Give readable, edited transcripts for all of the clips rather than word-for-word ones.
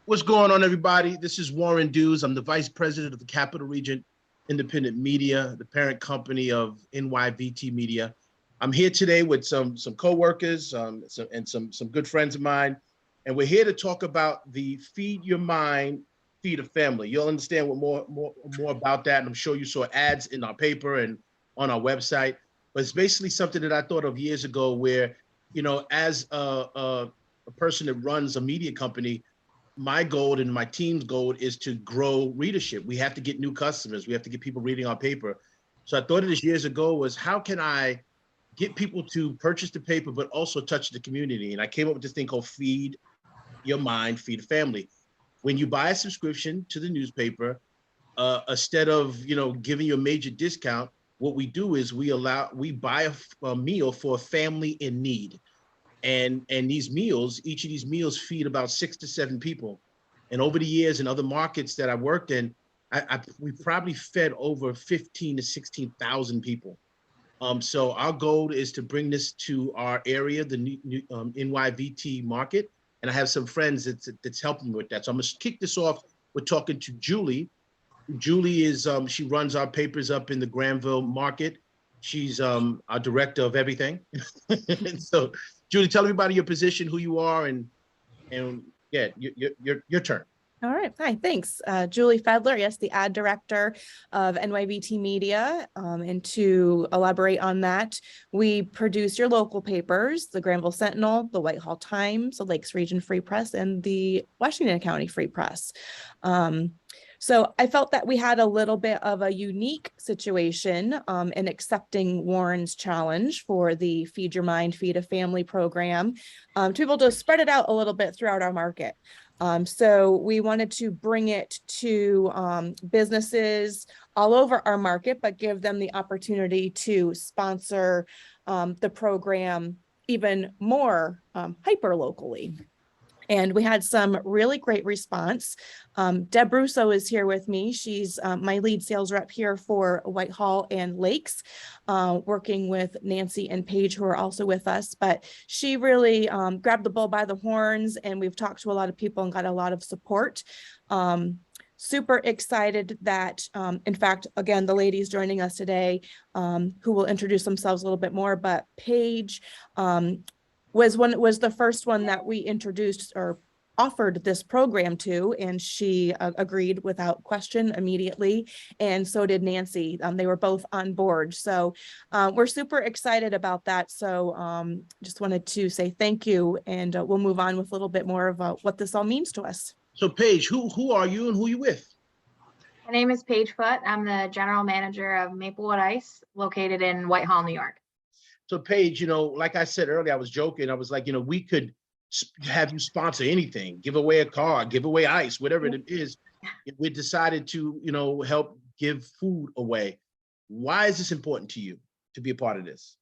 What's going on, everybody? This is Warren Dews. I'm the Vice President of the Capital Region Independent Media, the parent company of NYVT Media. I'm here today with some coworkers and some good friends of mine, and we're here to talk about the Feed Your Mind, Feed a Family. You'll understand what more about that, and I'm sure you saw ads in our paper and on our website. But it's basically something that I thought of years ago, where, you know, as a person that runs a media company, my goal and my team's goal is to grow readership. We have to get new customers. We have to get people reading our paper. So I thought of this years ago was, how can I get people to purchase the paper, but also touch the community? And I came up with this thing called Feed Your Mind, Feed a Family. When you buy a subscription to the newspaper, instead of, you know, giving you a major discount, what we do is we buy a meal for a family in need. And these meals, each of these meals feed about 6 to 7 people. And over the years in other markets that I worked in, we probably fed over 15 to 16,000 people. So our goal is to bring this to our area, the NYVT market. And I have some friends that's helping me with that. So I'm gonna kick this off with talking to Julie. Julie is, she runs our papers up in the Granville market. She's our director of everything. And so, Julie, tell everybody your position, who you are, and yeah, your turn. All right. Hi, thanks. Julie Fedler, yes, the ad director of NYVT Media. And to elaborate on that, we produce your local papers, the Granville Sentinel, the Whitehall Times, the Lakes Region Free Press, and the Washington County Free Press. So I felt that we had a little bit of a unique situation in accepting Warren's challenge for the Feed Your Mind, Feed a Family program, to be able to spread it out a little bit throughout our market. So we wanted to bring it to businesses all over our market, but give them the opportunity to sponsor the program even more hyper locally. And we had some really great response. Deb Russo is here with me. She's my lead sales rep here for Whitehall and Lakes, working with Nancy and Paige, who are also with us. But she really grabbed the bull by the horns, and we've talked to a lot of people and got a lot of support. Super excited that, in fact, again, the ladies joining us today, who will introduce themselves a little bit more, but Paige, was the first one that we introduced or offered this program to, and she agreed without question immediately, and so did Nancy. They were both on board, so we're super excited about that. So just wanted to say thank you, and we'll move on with a little bit more about what this all means to us. So Paige, who are you and who are you with? My name is Paige Foote. I'm the general manager of Maplewood Ice, located in Whitehall, New York. So Paige, you know, like I said earlier, I was joking. I was like, you know, we could have you sponsor anything, give away a car, give away ice, whatever it is. We decided to, you know, help give food away. Why is this important to you to be a part of this?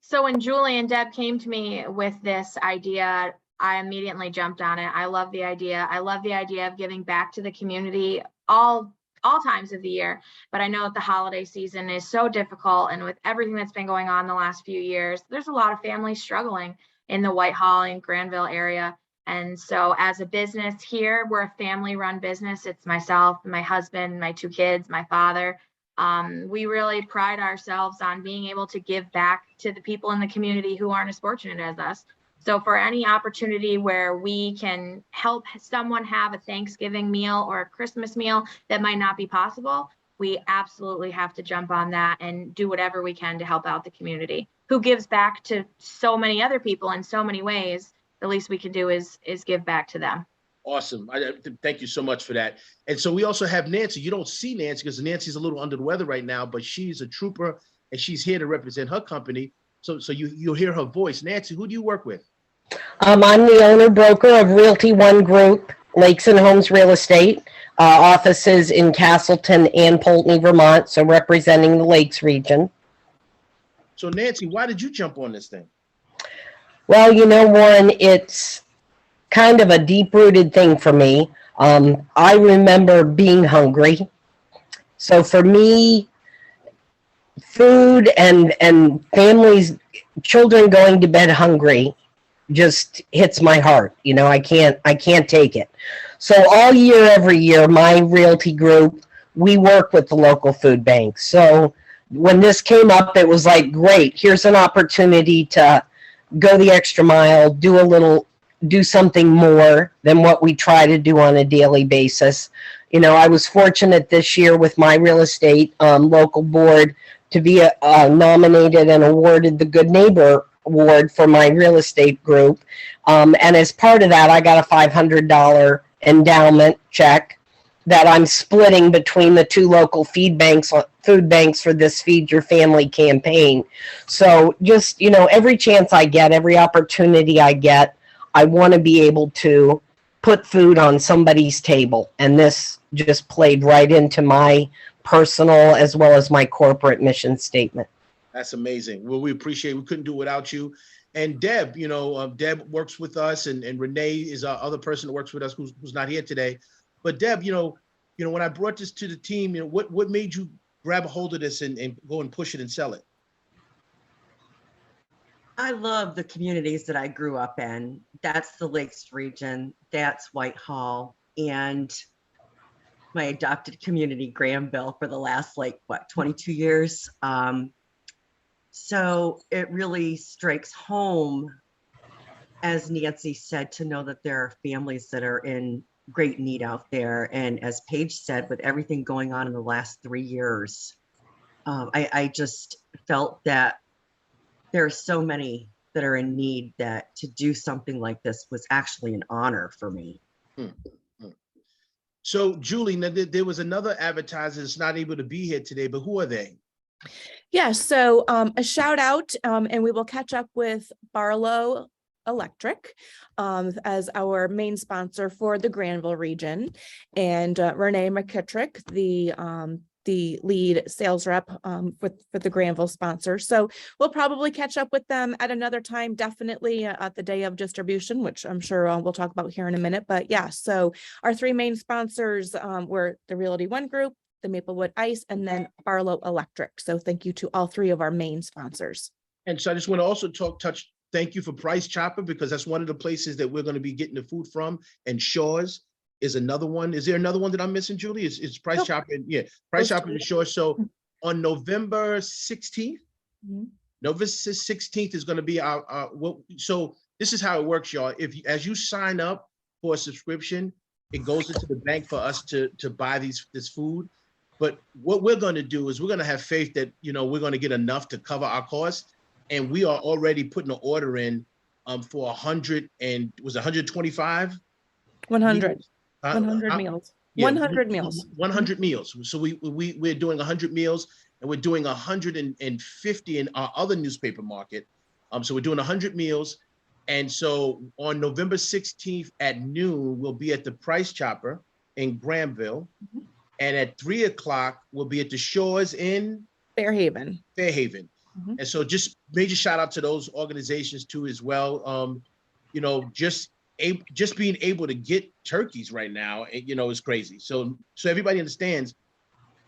So when Julie and Deb came to me with this idea, I immediately jumped on it. I love the idea. I love the idea of giving back to the community all times of the year, but I know that the holiday season is so difficult, and with everything that's been going on the last few years, there's a lot of families struggling in the Whitehall and Granville area. And so as a business here, we're a family-run business. It's myself, my husband, my 2 kids, my father. We really pride ourselves on being able to give back to the people in the community who aren't as fortunate as us. So for any opportunity where we can help someone have a Thanksgiving meal or a Christmas meal that might not be possible, we absolutely have to jump on that and do whatever we can to help out the community, who gives back to so many other people in so many ways. The least we can do is give back to them. Awesome. Thank you so much for that. And so we also have Nancy. You don't see Nancy because Nancy's a little under the weather right now, but she's a trooper and she's here to represent her company. So you'll hear her voice. Nancy, who do you work with? I'm the owner broker of Realty One Group, Lakes and Homes Real Estate, offices in Castleton and Poultney, Vermont, so representing the Lakes region. So Nancy, why did you jump on this thing? Well, you know, Warren, it's kind of a deep-rooted thing for me. I remember being hungry. So for me, food and families, children going to bed hungry just hits my heart. You know, I can't take it. So all year, every year, my realty group, we work with the local food banks. So when this came up, it was like, great, here's an opportunity to go the extra mile, do something more than what we try to do on a daily basis. You know, I was fortunate this year with my real estate local board to be nominated and awarded the Good Neighbor Award for my real estate group. And as part of that, I got a $500 endowment check that I'm splitting between the two local food banks for this Feed Your Family campaign. So just, you know, every chance I get, every opportunity I get, I want to be able to put food on somebody's table. And this just played right into my personal as well as my corporate mission statement. That's amazing. Well, we appreciate it. We couldn't do it without you. And Deb, you know, Deb works with us, and Renee is our other person that works with us who's not here today. But Deb, you know, when I brought this to the team, you know, what made you grab a hold of this and go and push it and sell it? I love the communities that I grew up in. That's the Lakes region, that's Whitehall, and my adopted community, Granville, for the last, 22 years. So it really strikes home, as Nancy said, to know that there are families that are in great need out there. And as Paige said, with everything going on in the last 3 years, I just felt that there are so many that are in need that to do something like this was actually an honor for me. So Julie, now there was another advertiser that's not able to be here today, but who are they? Yeah, so a shout out, and we will catch up with Barlow Electric as our main sponsor for the Granville region, and Renee McKittrick, the lead sales rep for the Granville sponsor. So we'll probably catch up with them at another time, definitely at the day of distribution, which I'm sure we'll talk about here in a minute. But yeah, so our three main sponsors were the Realty One Group, the Maplewood Ice, and then Barlow Electric. So thank you to all three of our main sponsors. And so I just want to also thank you for Price Chopper, because that's one of the places that we're going to be getting the food from. And Shaw's is another one. Is there another one that I'm missing, Julie? It's Price Nope. Chopper. Yeah, Price Chopper and Shaw's. So on November 16th, November 16th is going to be our so this is how it works, y'all. As you sign up for a subscription, it goes into the bank for us to buy this food. But what we're going to do is we're going to have faith that, you know, we're going to get enough to cover our costs. And we are already putting an order in for 100 and was it 125? 100. Meals? 100 meals. Yeah, 100 meals. 100 meals. So we're doing 100 meals, and we're doing 150 in our other newspaper market. So we're doing 100 meals. And so on November 16th at noon, we'll be at the Price Chopper in Granville. And at 3 o'clock, we'll be at the Shores in Fairhaven. And so just major shout out to those organizations too as well. You know, just being able to get turkeys right now, you know, is crazy. So everybody understands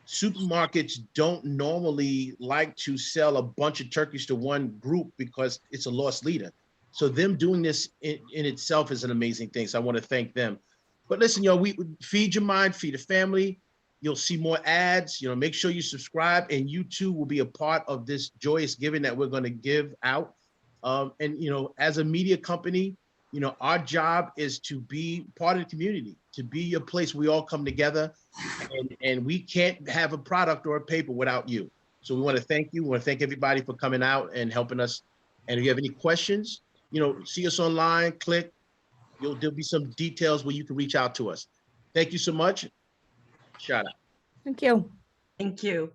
supermarkets don't normally like to sell a bunch of turkeys to one group because it's a loss leader. So them doing this in itself is an amazing thing. So I want to thank them. But listen, y'all, we feed your mind, feed a family. You'll see more ads, you know, make sure you subscribe, and you too will be a part of this joyous giving that we're going to give out. And, you know, as a media company, you know, our job is to be part of the community, to be your place. We all come together, and we can't have a product or a paper without you. So we want to thank you. We want to thank everybody for coming out and helping us. And if you have any questions, you know, see us online, click. There'll be some details where you can reach out to us. Thank you so much. Shout out. Thank you. Thank you.